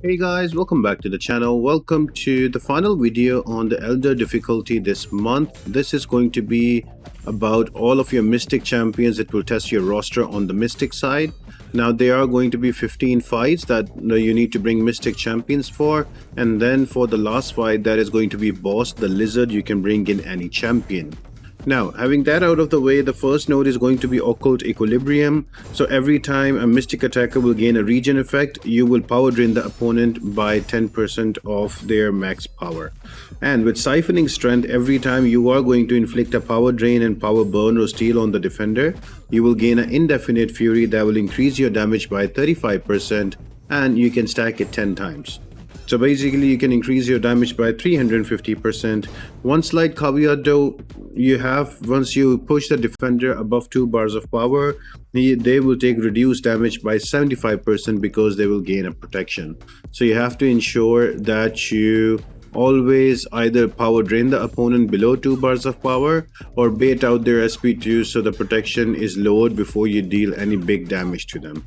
Hey guys, welcome back to the channel. Welcome to the final video on the Elder difficulty this month. This is going to be about all of your Mystic champions. It will test your roster on the Mystic side. Now there are going to be 15 fights that you need to bring Mystic champions for, and then for the last fight that is going to be Boss the Lizard, you can bring in any champion. Now, having that out of the way, the first node is going to be Occult Equilibrium. So every time a Mystic attacker will gain a regen effect, you will power drain the opponent by 10% of their max power. And with Siphoning Strength, every time you are going to inflict a power drain and power burn or steal on the defender, you will gain an Indefinite Fury that will increase your damage by 35%, and you can stack it 10 times. So basically you can increase your damage by 350%. One slight caveat though, once you push the defender above 2 bars of power, they will take reduced damage by 75% because they will gain a protection. So you have to ensure that you always either power drain the opponent below 2 bars of power or bait out their SP2 so the protection is lowered before you deal any big damage to them.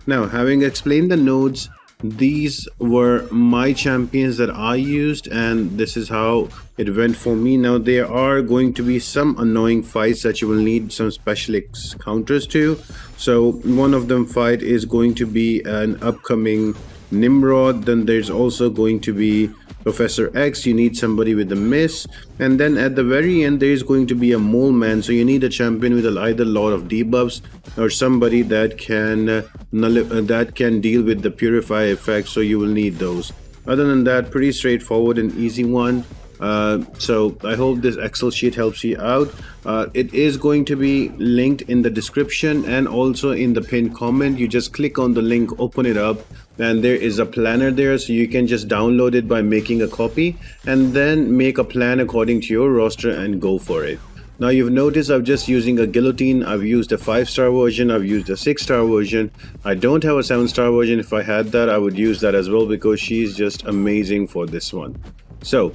Now, having explained the nodes, these were my champions that I used, and this is how it went for me. Now there are going to be some annoying fights that you will need some special counters to. So one of them fight is going to be an upcoming Nimrod. Then there's also going to be Professor X. You need somebody with a miss, and then at the very end there is going to be a Moleman. So you need a champion with either a lot of debuffs or somebody that can deal with the purify effect. So you will need those. Other than that, pretty straightforward and easy one. So I hope this Excel sheet helps you out. It is going to be linked in the description and also in the pinned comment. You just click on the link, open it up, and there is a planner there, so you can just download it by making a copy and then make a plan according to your roster and go for it. Now you've noticed I'm just using a guillotine. I've used a 5-star version, I've used a 6-star version. I don't have a 7-star version. If I had that, I would use that as well because she's just amazing for this one. So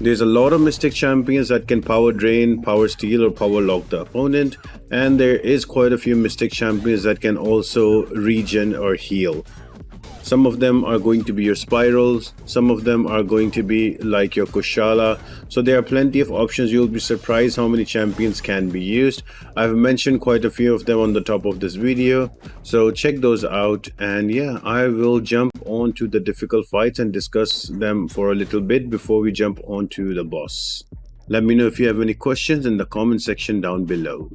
there's a lot of Mystic champions that can power drain, power steal, or power lock the opponent, and there is quite a few Mystic champions that can also regen or heal. Some of them are going to be your spirals, some of them are going to be like your Kushala. So there are plenty of options. You'll be surprised how many champions can be used. I've mentioned quite a few of them on the top of this video, so check those out. And yeah, I will jump on to the difficult fights and discuss them for a little bit before we jump on to the boss. Let me know if you have any questions in the comment section down below.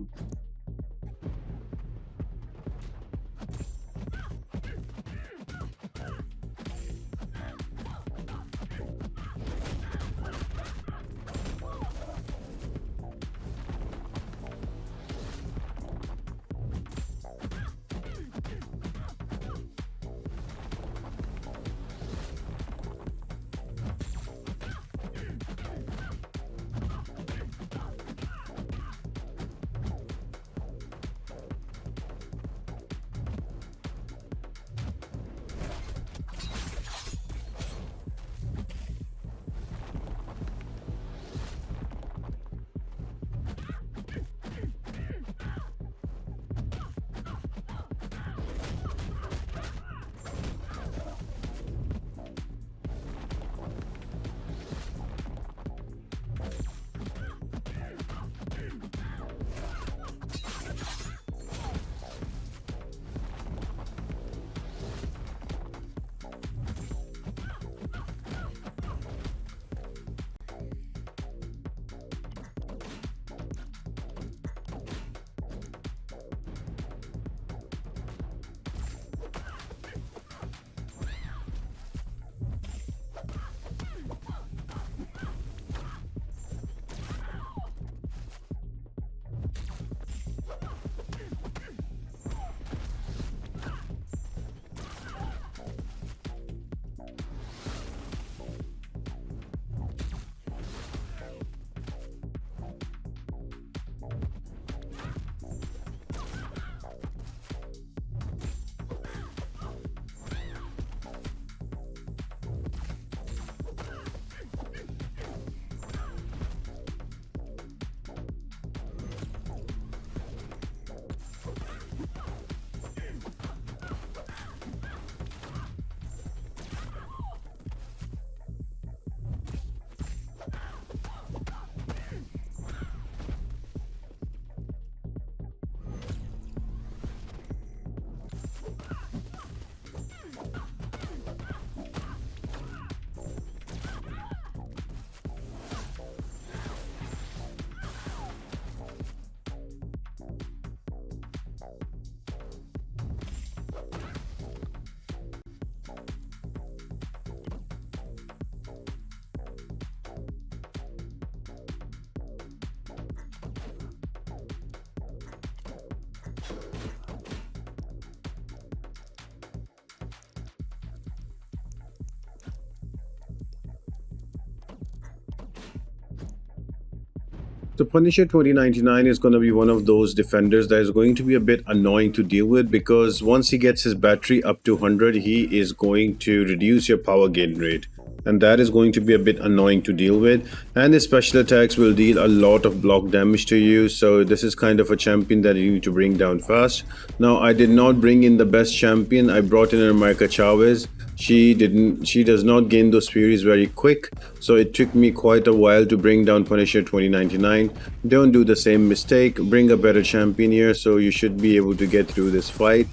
So Punisher 2099 is going to be one of those defenders that is going to be a bit annoying to deal with, because once he gets his battery up to 100, he is going to reduce your power gain rate. And that is going to be a bit annoying to deal with. And his special attacks will deal a lot of block damage to you. So this is kind of a champion that you need to bring down fast. Now, I did not bring in the best champion. I brought in America Chavez. She does not gain those furies very quick, so it took me quite a while to bring down Punisher 2099. Don't do the same mistake. Bring a better champion here, so you should be able to get through this fight.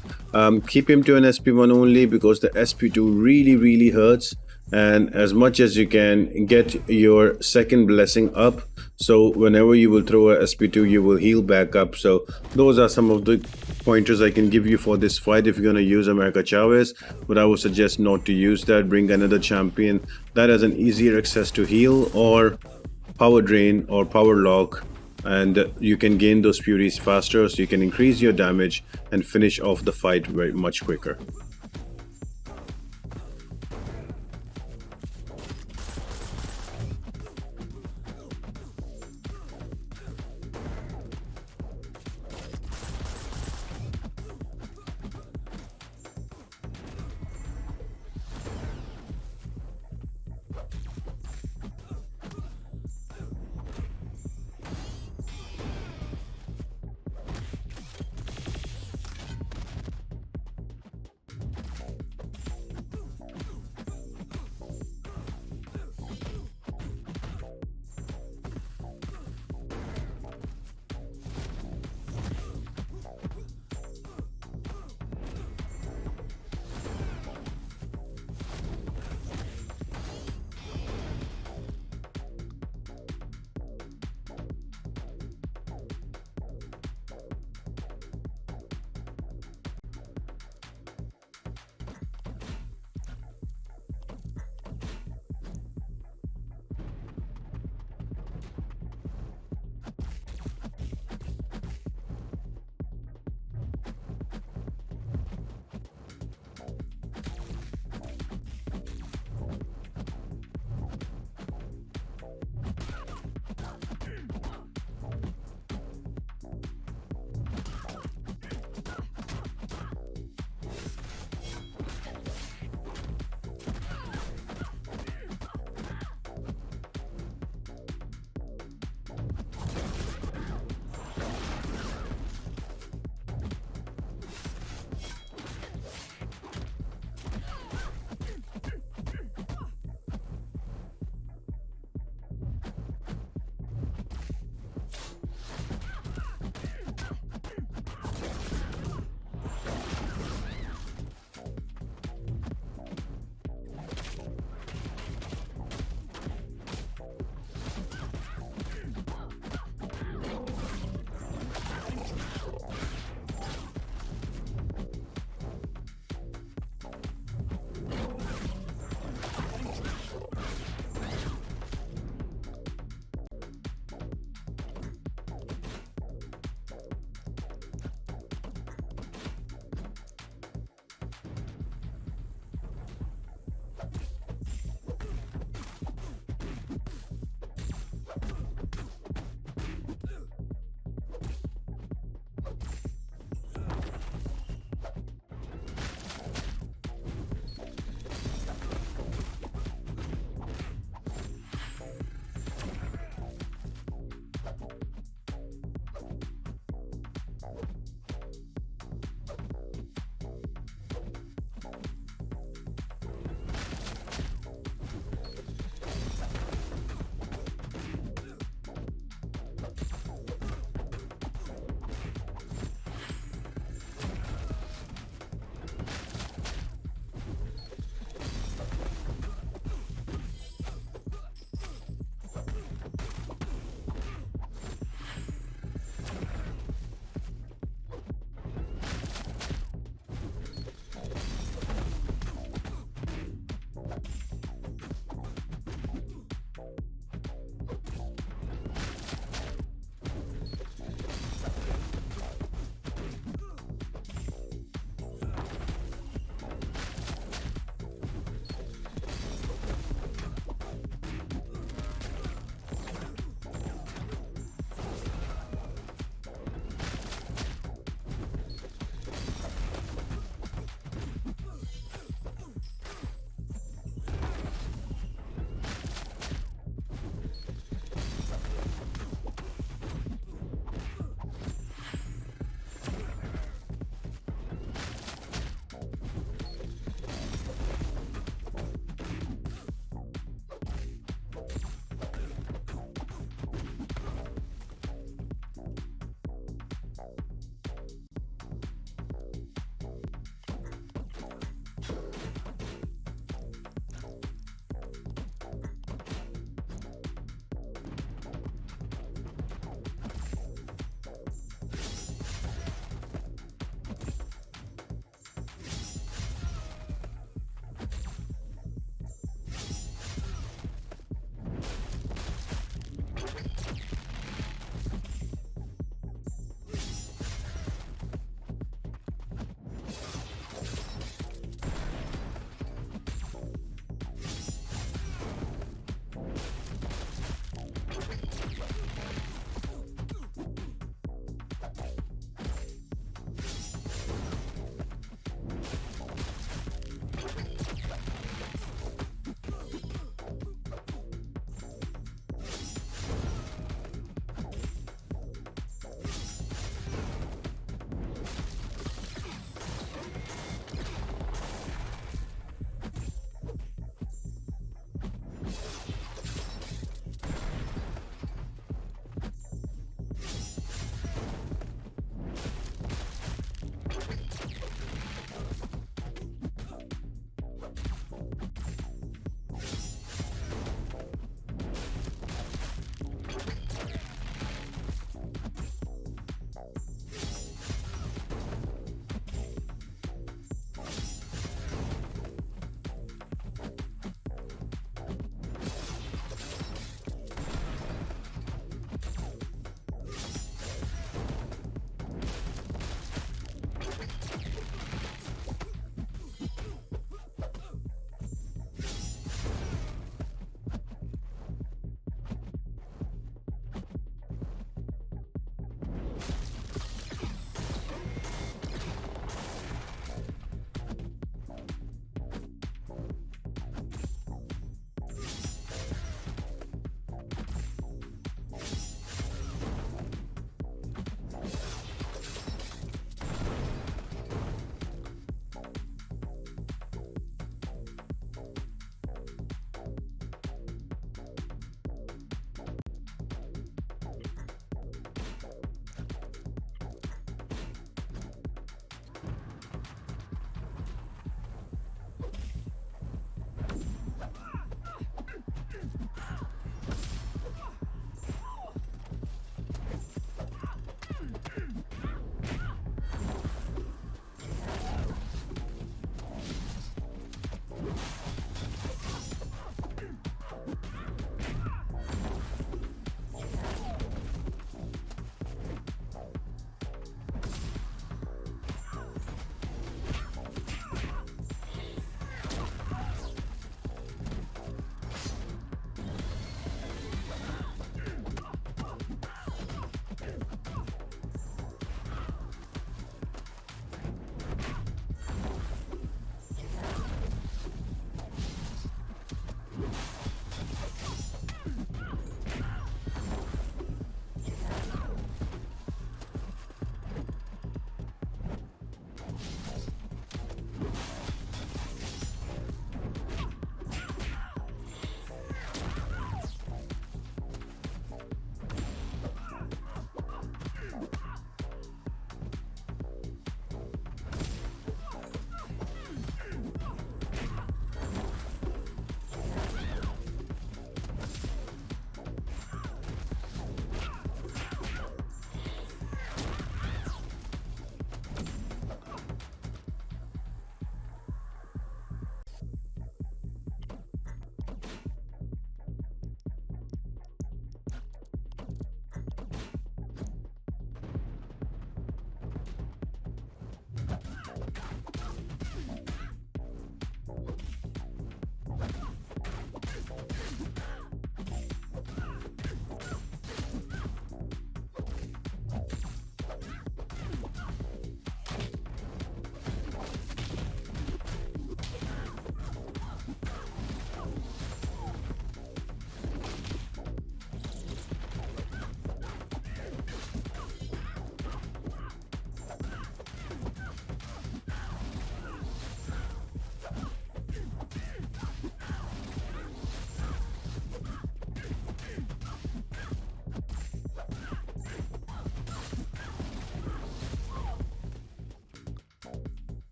Keep him to an SP1 only, because the SP2 really hurts. And as much as you can, get your second blessing up, so whenever you will throw a SP2, you will heal back up. So those are some of the pointers I can give you for this fight if you're going to use America Chavez, but I would suggest not to use that. Bring another champion that has an easier access to heal or power drain or power lock, and you can gain those furies faster, so you can increase your damage and finish off the fight very much quicker.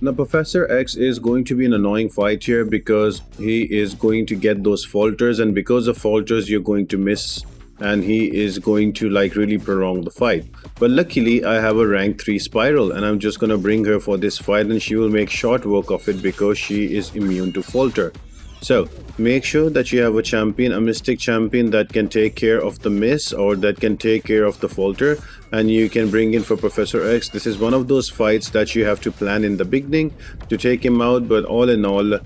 Now, Professor X is going to be an annoying fight here because he is going to get those falters, and because of falters, you're going to miss, and he is going to like really prolong the fight. But luckily, I have a rank 3 Spiral, and I'm just gonna bring her for this fight, and she will make short work of it because she is immune to falter. So make sure that you have a champion, a mystic champion that can take care of the miss or that can take care of the falter, and you can bring in for Professor X. This is one of those fights that you have to plan in the beginning to take him out, but all in all,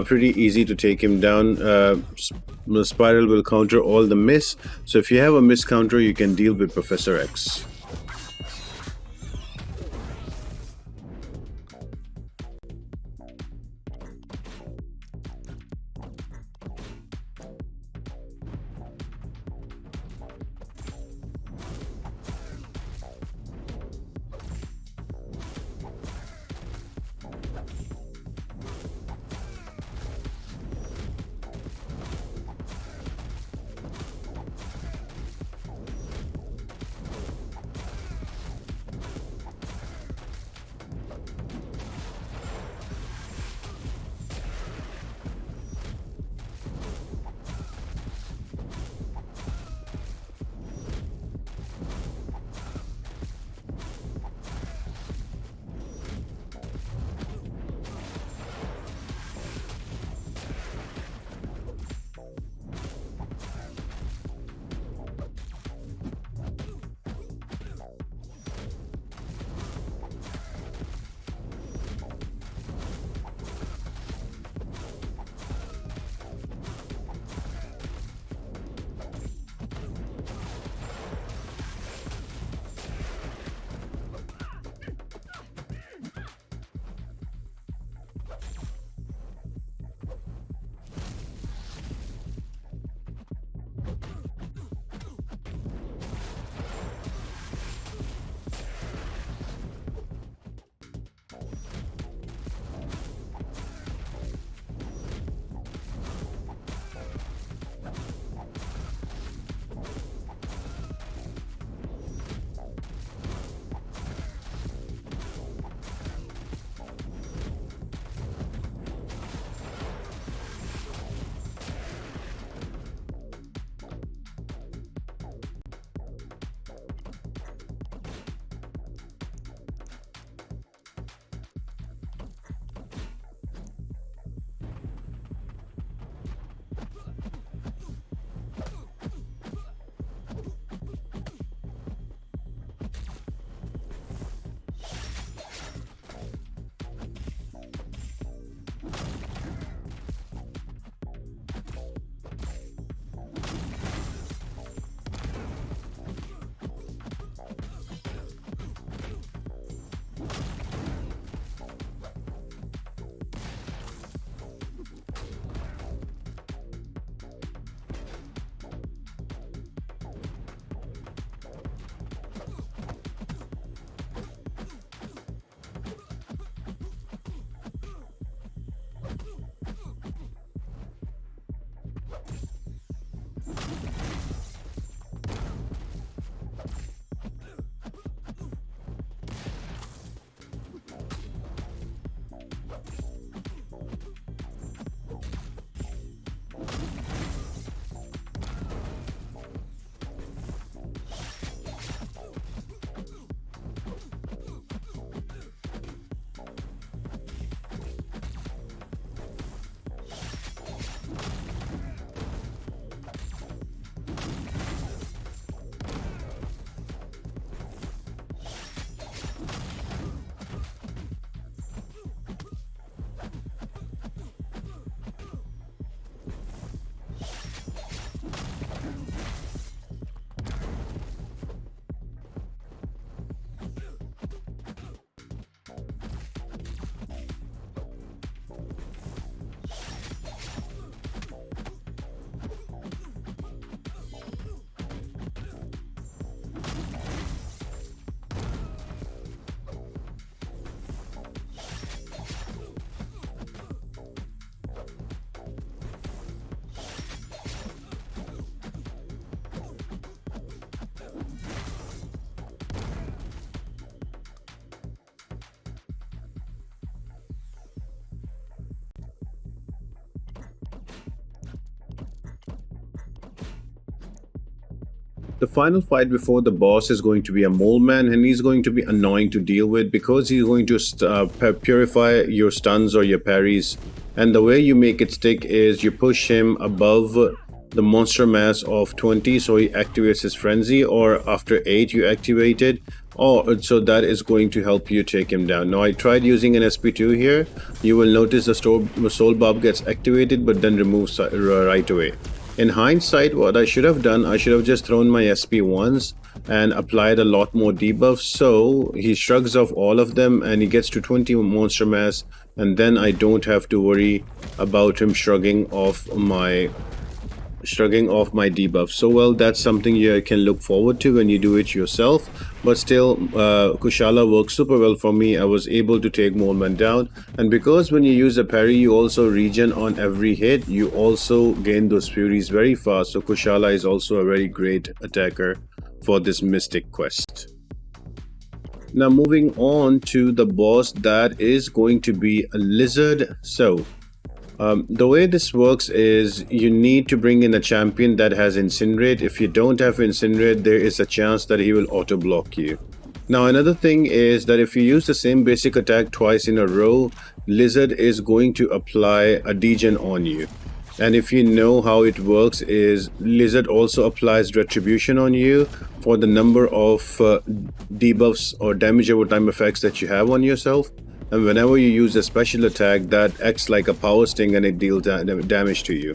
pretty easy to take him down. Spiral will counter all the miss, so if you have a miss counter, you can deal with Professor X. The final fight before the boss is going to be a Moleman, and he's going to be annoying to deal with because he's going to purify your stuns or your parries. And the way you make it stick is you push him above the monster mass of 20, so he activates his frenzy, or after 8 you activate it, so that is going to help you take him down. Now I tried using an SP2 here. You will notice the soul bob gets activated but then removes right away. In hindsight, what I should have done, I should have just thrown my SP once and applied a lot more debuffs, so he shrugs off all of them and he gets to 20 monster mass, and then I don't have to worry about him shrugging off my debuff. So well, that's something you can look forward to when you do it yourself. But still, Kushala works super well for me. I was able to take Moleman down, and because when you use a parry you also regen on every hit, you also gain those furies very fast. So Kushala is also a very great attacker for this mystic quest. Now moving on to the boss, that is going to be a lizard. So the way this works is you need to bring in a champion that has Incinerate. If you don't have Incinerate, there is a chance that he will auto block you. Now another thing is that if you use the same basic attack twice in a row, Lizard is going to apply a degen on you. And if you know how it works, is Lizard also applies retribution on you for the number of debuffs or damage over time effects that you have on yourself. And whenever you use a special attack, that acts like a power sting and it deals damage to you.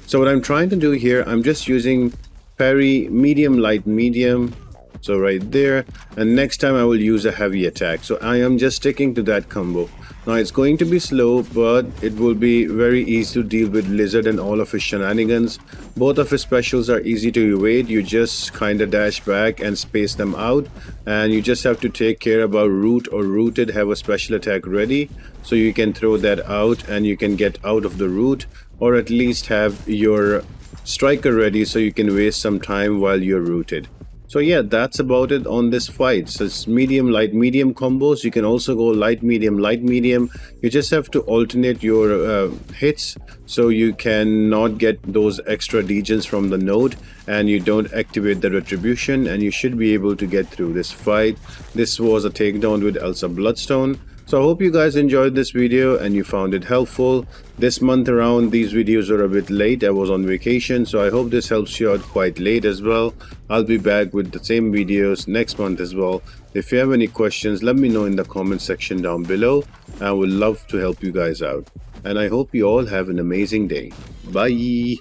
So what I'm trying to do here, I'm just using parry, medium, light, medium. So right there. And next time I will use a heavy attack. So I am just sticking to that combo. Now it's going to be slow, but it will be very easy to deal with Lizard and all of his shenanigans. Both of his specials are easy to evade. You just kind of dash back and space them out, and you just have to take care about root or rooted, have a special attack ready so you can throw that out and you can get out of the root, or at least have your striker ready so you can waste some time while you're rooted. So yeah, that's about it on this fight. So it's medium, light, medium combos. You can also go light, medium, light, medium. You just have to alternate your hits so you cannot get those extra degens from the node and you don't activate the retribution, and you should be able to get through this fight. This was a takedown with Elsa Bloodstone. So I hope you guys enjoyed this video and you found it helpful. This month around, these videos are a bit late. I was on vacation, so I hope this helps you out quite late as well. I'll be back with the same videos next month as well. If you have any questions, let me know in the comment section down below. I would love to help you guys out. And I hope you all have an amazing day. Bye!